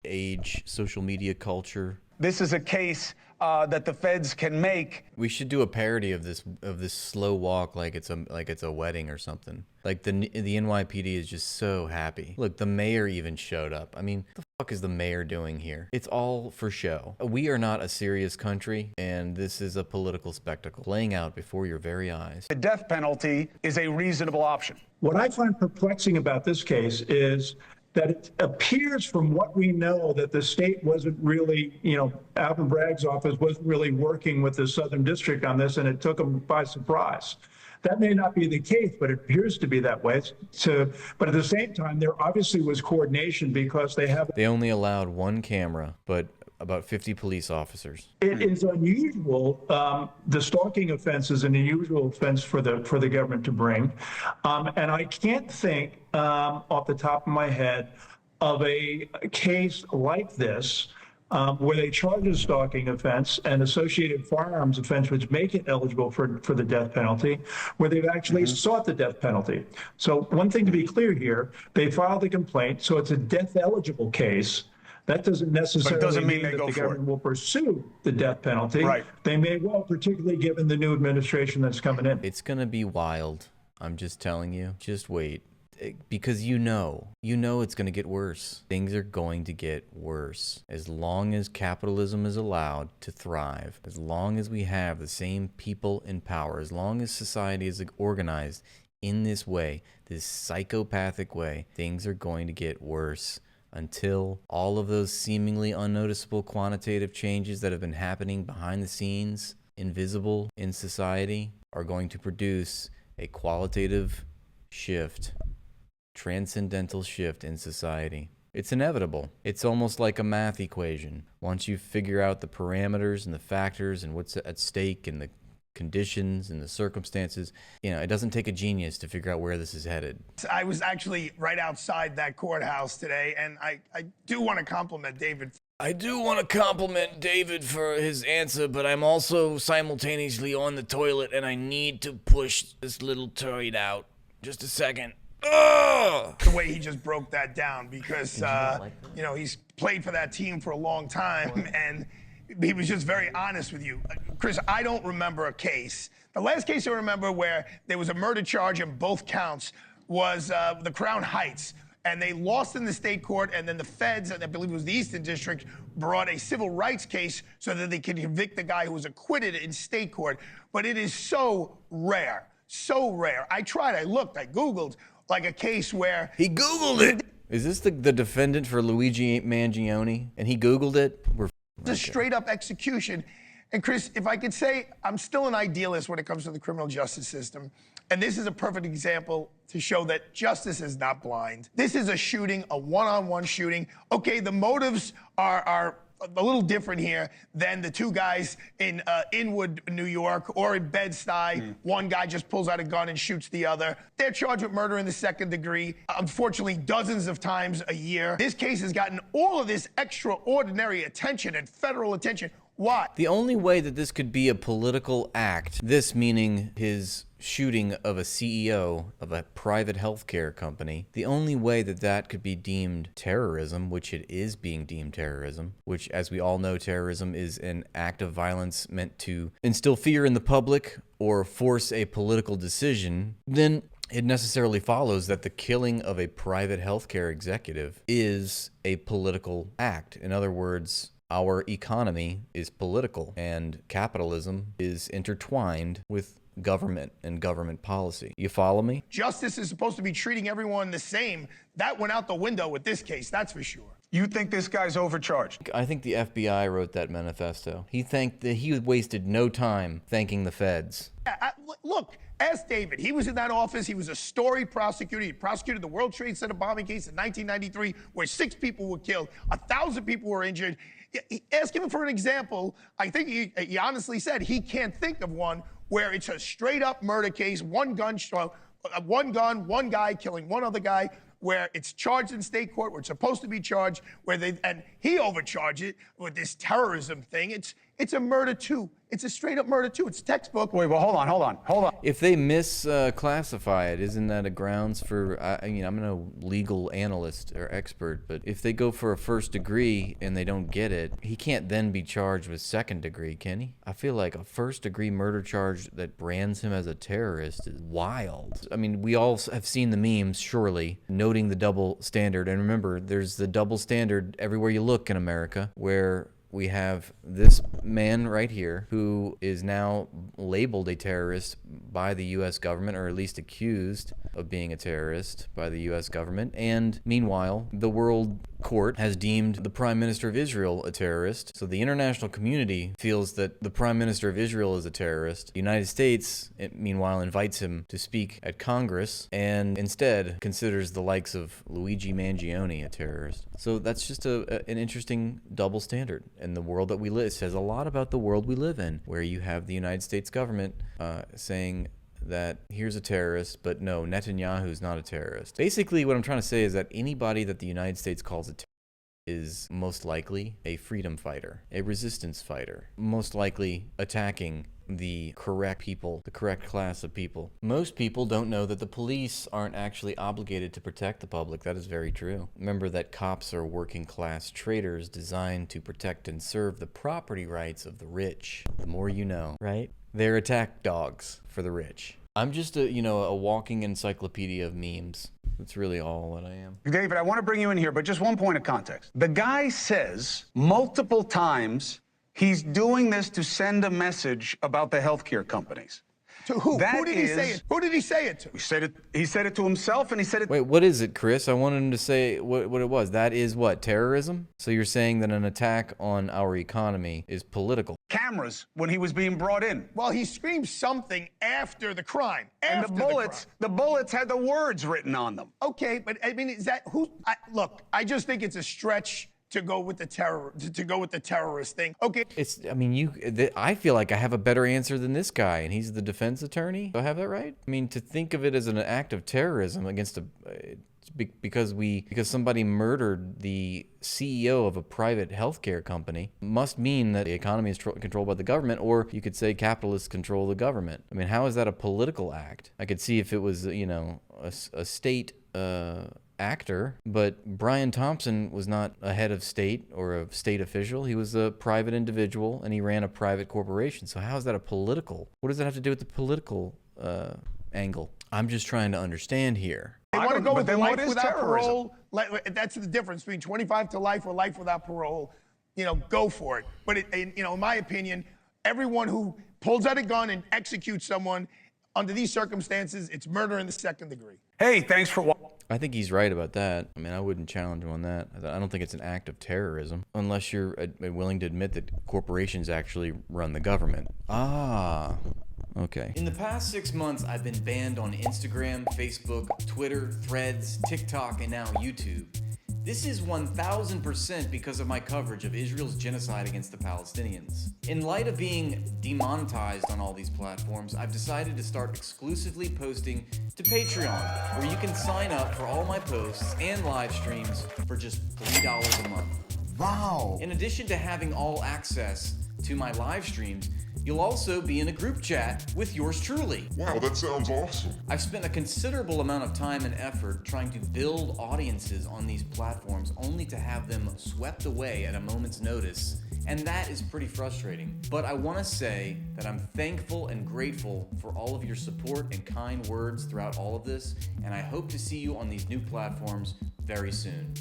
age social media culture. This is a case that the feds can make. We should do a parody of this slow walk like it's a wedding or something. Like the NYPD is just so happy. Look, the mayor even showed up. I mean, what the fuck is the mayor doing here? It's all for show. We are not a serious country, and this is a political spectacle playing out before your very eyes. The death penalty is a reasonable option. What I find perplexing about this case is that it appears from what we know that the state wasn't really, Alvin Bragg's office wasn't really working with the Southern District on this, and it took them by surprise. That may not be the case, but it appears to be that way. But at the same time, there obviously was coordination because They only allowed one camera, but about 50 police officers. It is unusual. The stalking offense is an unusual offense for the government to bring, and I can't think off the top of my head of a case like this where they charge a stalking offense and associated firearms offense, which make it eligible for the death penalty, where they've actually sought the death penalty. So one thing to be clear here, they filed a complaint, so it's a death-eligible case. That doesn't necessarily mean that the government will pursue the death penalty. Right. They may well, particularly given the new administration that's coming in. It's going to be wild. I'm just telling you. Just wait. Because you know it's going to get worse. Things are going to get worse. As long as capitalism is allowed to thrive, as long as we have the same people in power, as long as society is organized in this way, this psychopathic way, things are going to get worse. Until all of those seemingly unnoticeable quantitative changes that have been happening behind the scenes, invisible in society, are going to produce a qualitative shift, transcendental shift in society. It's inevitable. It's almost like a math equation. Once you figure out the parameters and the factors and what's at stake and the conditions and the circumstances, it doesn't take a genius to figure out where this is headed. I was actually right outside that courthouse today, and I do want to compliment David. I do want to compliment David for his answer, but I'm also simultaneously on the toilet, and I need to push this little turd out. Just a second. Ugh! The way he just broke that down, because he's played for that team for a long time, and he was just very honest with you. Chris, I don't remember a case. The last case I remember where there was a murder charge in both counts was the Crown Heights. And they lost in the state court, and then the feds, and I believe it was the Eastern District, brought a civil rights case so that they could convict the guy who was acquitted in state court. But it is so rare, so rare. I tried, I looked, I Googled, like a case where... He Googled it! Is this the defendant for Luigi Mangione? And he Googled it? It's a straight-up execution. And Chris, if I could say, I'm still an idealist when it comes to the criminal justice system. And this is a perfect example to show that justice is not blind. This is a shooting, a one-on-one shooting. Okay, the motives are a little different here than the two guys in Inwood, New York, or in Bed-Stuy. One guy just pulls out a gun and shoots the other. They're charged with murder in the second degree, unfortunately, dozens of times a year. This case has gotten all of this extraordinary attention and federal attention. Why? The only way that this could be a political act, this meaning his shooting of a CEO of a private healthcare company, the only way that that could be deemed terrorism, which it is being deemed terrorism, which, as we all know, terrorism is an act of violence meant to instill fear in the public or force a political decision, then it necessarily follows that the killing of a private healthcare executive is a political act. In other words, our economy is political, and capitalism is intertwined with government and government policy. You follow me? Justice is supposed to be treating everyone the same. That went out the window with this case, that's for sure. You think this guy's overcharged? I think the FBI wrote that manifesto. He thanked that he wasted no time thanking the feds. Look, ask David. He was in that office. He was a storied prosecutor. He prosecuted the World Trade Center bombing case in 1993, where 6 people were killed, 1,000 people were injured. Ask him for an example. I think he honestly said he can't think of one where it's a straight-up murder case, one gun, one guy killing one other guy, where it's charged in state court, where it's supposed to be charged, and he overcharged it with this terrorism thing. It's a murder too. It's a straight up murder too. It's textbook. Wait, well, hold on. If they misclassify it, isn't that a grounds for, I mean, I'm no legal analyst or expert, but if they go for a first degree and they don't get it, he can't then be charged with second degree, can he? I feel like a first degree murder charge that brands him as a terrorist is wild. I mean, we all have seen the memes, surely, noting the double standard. And remember, there's the double standard everywhere you look in America, where we have this man right here who is now labeled a terrorist by the U.S. government, or at least accused of being a terrorist by the U.S. government. And meanwhile, the world court has deemed the Prime Minister of Israel a terrorist. So the international community feels that the Prime Minister of Israel is a terrorist. The United States, meanwhile, invites him to speak at Congress and instead considers the likes of Luigi Mangione a terrorist. So that's just an interesting double standard in the world that we live. It says a lot about the world we live in, where you have the United States government saying that here's a terrorist, but no, Netanyahu's not a terrorist. Basically, what I'm trying to say is that anybody that the United States calls a terrorist is most likely a freedom fighter, a resistance fighter, most likely attacking the correct people, the correct class of people. Most people don't know that the police aren't actually obligated to protect the public. That is very true. Remember that cops are working class traitors designed to protect and serve the property rights of the rich. The more you know, right? They're attack dogs for the rich. I'm just a walking encyclopedia of memes. That's really all that I am. David, I want to bring you in here, but just one point of context. The guy says multiple times he's doing this to send a message about the healthcare companies. To who? Who did he say it? Who did he say it to? He said it to himself, and he said it. Wait, what is it, Chris? I wanted him to say what it was. That is what? Terrorism? So you're saying that an attack on our economy is political? Cameras when he was being brought in. Well, he screamed something after the crime. And the bullets had the words written on them. Okay, but I mean, is that who? Look, I just think it's a stretch to go with the terrorist thing. Okay. I feel like I have a better answer than this guy, and he's the defense attorney. Do I have that right? I mean, to think of it as an act of terrorism against because somebody murdered the CEO of a private healthcare company must mean that the economy is controlled by the government, or you could say capitalists control the government. I mean, how is that a political act? I could see if it was, a state actor, but Brian Thompson was not a head of state or a state official. He was a private individual, and he ran a private corporation. So how is that a political? What does that have to do with the political angle? I'm just trying to understand here. They want to go with life without parole. That's the difference between 25 to life or life without parole. Go for it. But in my opinion, everyone who pulls out a gun and executes someone under these circumstances, it's murder in the second degree. Hey, thanks for watching. I think he's right about that. I mean, I wouldn't challenge him on that. I don't think it's an act of terrorism, unless you're willing to admit that corporations actually run the government. Okay. In the past 6 months, I've been banned on Instagram, Facebook, Twitter, Threads, TikTok, and now YouTube. This is 1000% because of my coverage of Israel's genocide against the Palestinians. In light of being demonetized on all these platforms, I've decided to start exclusively posting to Patreon, where you can sign up for all my posts and live streams for just $3 a month. Wow! In addition to having all access to my live streams, you'll also be in a group chat with yours truly. Wow, that sounds awesome. I've spent a considerable amount of time and effort trying to build audiences on these platforms, only to have them swept away at a moment's notice. And that is pretty frustrating. But I want to say that I'm thankful and grateful for all of your support and kind words throughout all of this, and I hope to see you on these new platforms very soon.